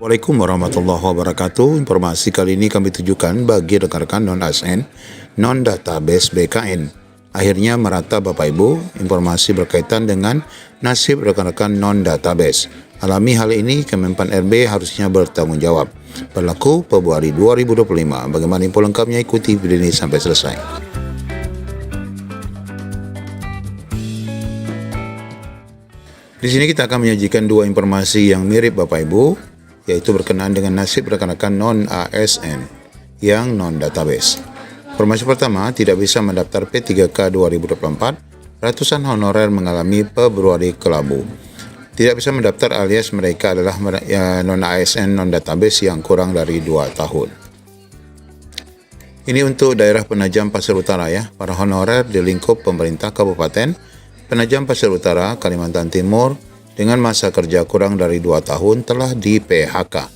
Assalamualaikum warahmatullahi wabarakatuh. Informasi kali ini kami tujukan bagi rekan-rekan non-ASN, non-database BKN. Akhirnya merata Bapak Ibu, informasi berkaitan dengan nasib rekan-rekan non-database. Alami hal ini, Kemenpan RB harusnya bertanggung jawab. Berlaku Februari 2025. Bagaimana info lengkapnya, ikuti video ini sampai selesai. Di sini kita akan menyajikan dua informasi yang mirip Bapak Ibu, yaitu berkenaan dengan nasib rekan-rekan non-ASN yang non-database. Informasi pertama, tidak bisa mendaftar P3K 2024, ratusan honorer mengalami Februari kelabu. Tidak bisa mendaftar alias mereka adalah non-ASN non-database yang kurang dari 2 tahun. Ini untuk daerah Penajam Pasir Utara ya, para honorer di lingkup pemerintah Kabupaten Penajam Pasir Utara, Kalimantan Timur, dengan masa kerja kurang dari 2 tahun telah di-PHK.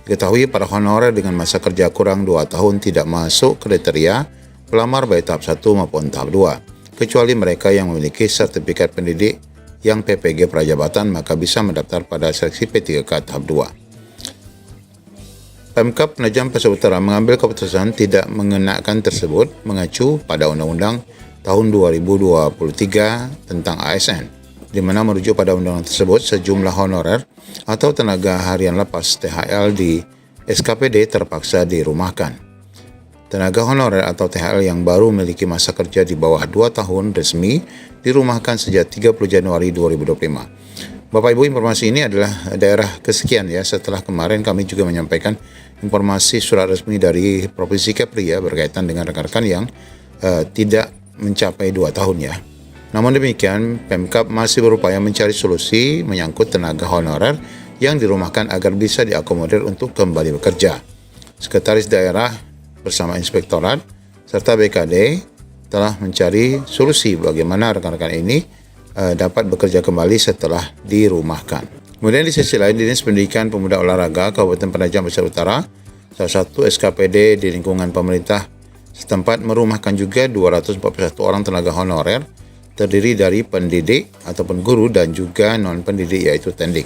Diketahui para honorer dengan masa kerja kurang 2 tahun tidak masuk kriteria pelamar baik tahap 1 maupun tahap 2, kecuali mereka yang memiliki sertifikat pendidik yang PPG Prajabatan, maka bisa mendaftar pada seleksi P3K tahap 2. Pemkab Penajam Pasir Utara mengambil keputusan tidak mengenakan tersebut mengacu pada Undang-Undang tahun 2023 tentang ASN, di mana merujuk pada undang-undang tersebut sejumlah honorer atau tenaga harian lepas THL di SKPD terpaksa dirumahkan. Tenaga honorer atau THL yang baru memiliki masa kerja di bawah 2 tahun resmi dirumahkan sejak 30 Januari 2025. Bapak Ibu, informasi ini adalah daerah kesekian ya, setelah kemarin kami juga menyampaikan informasi surat resmi dari Provinsi Kepri ya, berkaitan dengan rekan-rekan yang tidak mencapai 2 tahun ya. Namun demikian, Pemkab masih berupaya mencari solusi menyangkut tenaga honorer yang dirumahkan agar bisa diakomodir untuk kembali bekerja. Sekretaris Daerah bersama Inspektorat serta BKD telah mencari solusi bagaimana rekan-rekan ini dapat bekerja kembali setelah dirumahkan. Kemudian di sisi lain, Dinas Pendidikan Pemuda Olahraga Kabupaten Penajam Pasir Utara, salah satu SKPD di lingkungan pemerintah setempat, merumahkan juga 241 orang tenaga honorer terdiri dari pendidik ataupun guru dan juga non-pendidik yaitu tendik.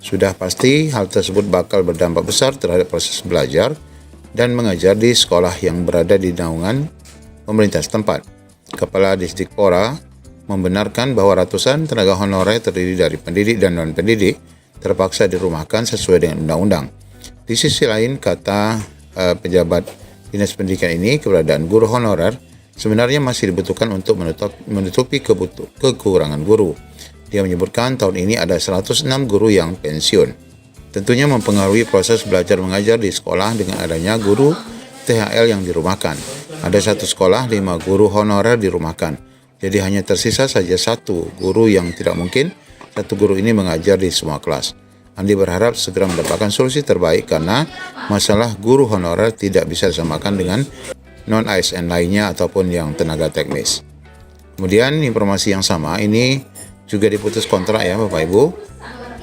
Sudah pasti hal tersebut bakal berdampak besar terhadap proses belajar dan mengajar di sekolah yang berada di naungan pemerintah setempat. Kepala Disdikpora membenarkan bahwa ratusan tenaga honorer terdiri dari pendidik dan non-pendidik terpaksa dirumahkan sesuai dengan undang-undang. Di sisi lain, kata pejabat Dinas Pendidikan ini, keberadaan guru honorer sebenarnya masih dibutuhkan untuk menutupi kekurangan guru. Dia menyebutkan tahun ini ada 106 guru yang pensiun. Tentunya mempengaruhi proses belajar mengajar di sekolah dengan adanya guru THL yang dirumahkan. Ada 1 sekolah 5 guru honorer dirumahkan. Jadi hanya tersisa saja 1 guru yang tidak mungkin 1 guru ini mengajar di semua kelas. Andi berharap segera mendapatkan solusi terbaik karena masalah guru honorer tidak bisa disamakan dengan non-ASN lainnya ataupun yang tenaga teknis. Kemudian informasi yang sama ini juga diputus kontrak ya Bapak Ibu,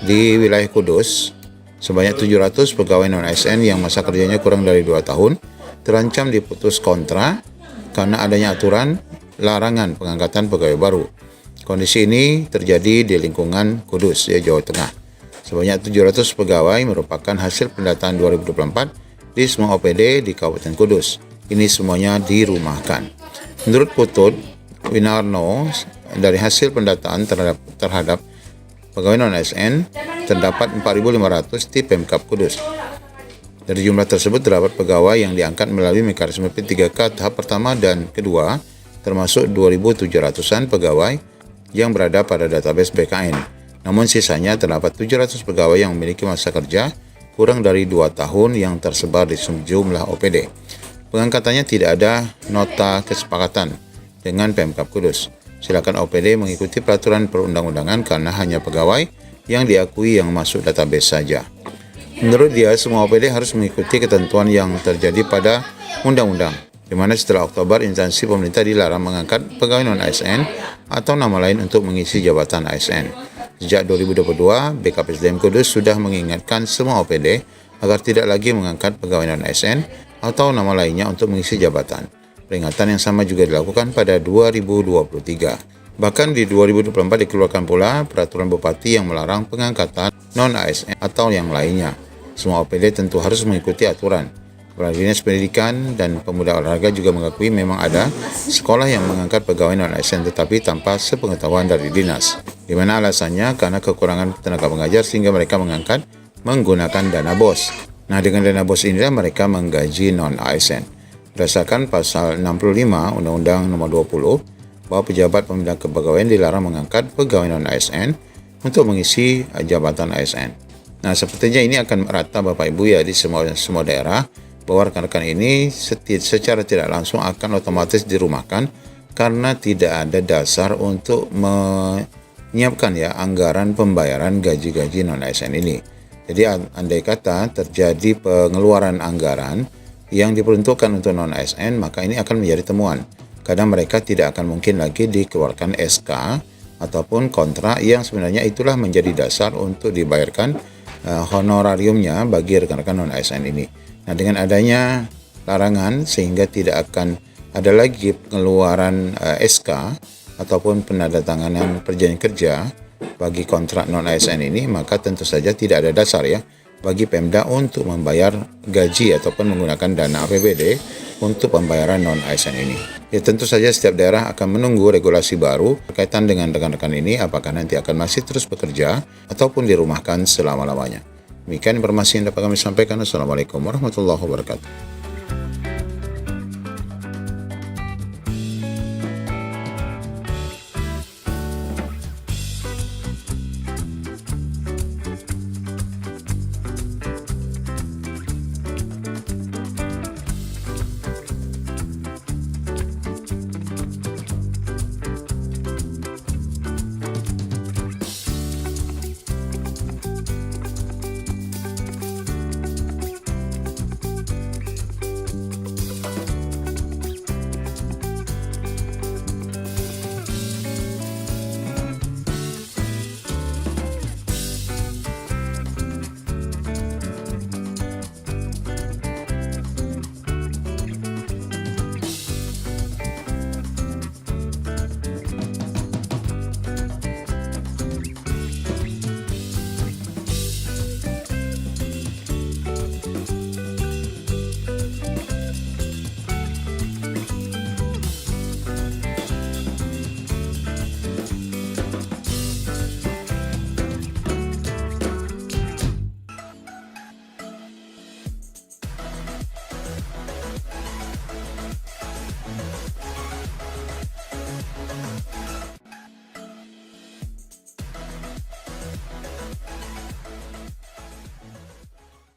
di wilayah Kudus sebanyak 700 pegawai non-ASN yang masa kerjanya kurang dari 2 tahun terancam diputus kontrak karena adanya aturan larangan pengangkatan pegawai baru. Kondisi ini terjadi di lingkungan Kudus ya, Jawa Tengah. Sebanyak 700 pegawai merupakan hasil pendataan 2024 di semua OPD di Kabupaten Kudus. Ini semuanya dirumahkan. Menurut Putut Winarno, dari hasil pendataan terhadap pegawai non-ASN, terdapat 4.500 di Pemkab Kudus. Dari jumlah tersebut terdapat pegawai yang diangkat melalui mekanisme P3K tahap pertama dan kedua, termasuk 2.700-an pegawai yang berada pada database BKN. Namun sisanya terdapat 700 pegawai yang memiliki masa kerja kurang dari 2 tahun yang tersebar di sejumlah OPD. Pengangkatannya tidak ada nota kesepakatan dengan Pemkab Kudus. Silakan OPD mengikuti peraturan perundang-undangan karena hanya pegawai yang diakui yang masuk database saja. Menurut dia, semua OPD harus mengikuti ketentuan yang terjadi pada undang-undang, di mana setelah Oktober instansi pemerintah dilarang mengangkat pegawai non-ASN atau nama lain untuk mengisi jabatan ASN. Sejak 2022, BKPSDM Kudus sudah mengingatkan semua OPD agar tidak lagi mengangkat pegawai non-ASN atau nama lainnya untuk mengisi jabatan. Peringatan yang sama juga dilakukan pada 2023. Bahkan di 2024 dikeluarkan pula peraturan Bupati yang melarang pengangkatan non-ASN atau yang lainnya. Semua OPD tentu harus mengikuti aturan. Kepala Dinas Pendidikan dan Pemuda Olahraga juga mengakui memang ada sekolah yang mengangkat pegawai non-ASN tetapi tanpa sepengetahuan dari dinas. Di mana alasannya karena kekurangan tenaga pengajar sehingga mereka mengangkat menggunakan dana BOS. Nah, dengan dana BOS inilah mereka menggaji non-ASN. Berdasarkan pasal 65 Undang-Undang Nomor 20, bahwa pejabat pembina kepegawaian dilarang mengangkat pegawai non-ASN untuk mengisi jabatan ASN. Nah, sepertinya ini akan merata Bapak Ibu ya di semua daerah, bahwa rekan-rekan ini secara tidak langsung akan otomatis dirumahkan karena tidak ada dasar untuk menyiapkan ya anggaran pembayaran gaji-gaji non-ASN ini. Jadi andai kata terjadi pengeluaran anggaran yang diperuntukkan untuk non-ASN, maka ini akan menjadi temuan. Kadang mereka tidak akan mungkin lagi dikeluarkan SK ataupun kontrak yang sebenarnya itulah menjadi dasar untuk dibayarkan honorariumnya bagi rekan-rekan non-ASN ini. Nah, dengan adanya larangan sehingga tidak akan ada lagi pengeluaran SK ataupun penandatanganan perjanjian kerja bagi kontrak non-ASN ini, maka tentu saja tidak ada dasar ya bagi Pemda untuk membayar gaji ataupun menggunakan dana APBD untuk pembayaran non-ASN ini. Ya, tentu saja setiap daerah akan menunggu regulasi baru berkaitan dengan rekan-rekan ini, apakah nanti akan masih terus bekerja ataupun dirumahkan selama-lamanya. Demikian informasi yang dapat kami sampaikan. Assalamualaikum warahmatullahi wabarakatuh.